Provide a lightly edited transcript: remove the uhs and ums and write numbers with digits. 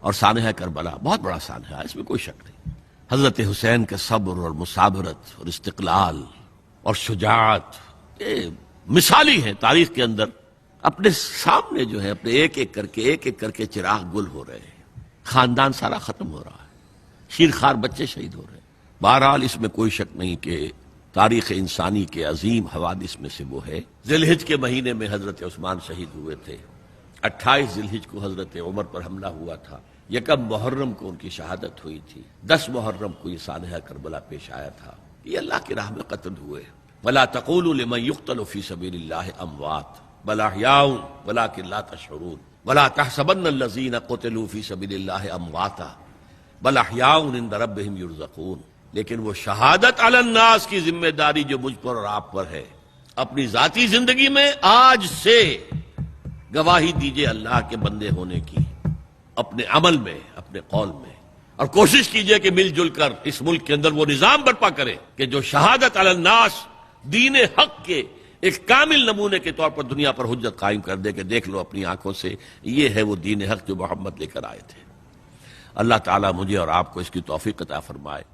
اور سانحہ کربلا بہت بڑا سانحہ ہے، اس میں کوئی شک نہیں۔ حضرت حسین کے صبر اور مثابرت اور استقلال اور شجاعت یہ مثالی ہیں تاریخ کے اندر، اپنے سامنے جو ہے اپنے ایک ایک کر کے چراغ گل ہو رہے ہیں، خاندان سارا ختم ہو رہا ہے، شیرخوار بچے شہید ہو رہے ہیں۔ بہرحال اس میں کوئی شک نہیں کہ تاریخ انسانی کے عظیم حوادث میں سے وہ ہے۔ ذی الحجہ کے مہینے میں حضرت عثمان شہید ہوئے تھے، 28 ذی الحجہ کو حضرت عمر پر حملہ ہوا تھا، 1 محرم کو ان کی شہادت ہوئی تھی، 10 محرم کو یہ سانحہ کربلا پیش آیا تھا، یہ اللہ کی راہ میں قتل ہوئے۔ وَلَا تَقُولُوا لِمَن يُقْتَلُ فِي سَبِيلِ اللَّهِ أَمْوَاتٌ بَلْ أَحْيَاءٌ وَلَٰكِن لَّا تَشْعُرُونَ وَلَا تَحْسَبَنَّ الَّذِينَ قُتِلُوا فِي سَبِيلِ اللَّهِ أَمْوَاتًا بَلْ أَحْيَاءٌ عِندَ رَبِّهِمْ يُرْزَقُونَ۔ لیکن وہ شہادت علی الناس کی ذمہ داری جو مجھ پر اور آپ پر ہے، اپنی ذاتی زندگی میں آج سے گواہی دیجئے اللہ کے بندے ہونے کی، اپنے عمل میں، اپنے قول میں، اور کوشش کیجئے کہ مل جل کر اس ملک کے اندر وہ نظام برپا کرے کہ جو شہادت علی الناس دین حق کے ایک کامل نمونے کے طور پر دنیا پر حجت قائم کر دے کہ دیکھ لو اپنی آنکھوں سے، یہ ہے وہ دین حق جو محمد لے کر آئے تھے۔ اللہ تعالیٰ مجھے اور آپ کو اس کی توفیق عطا فرمائے۔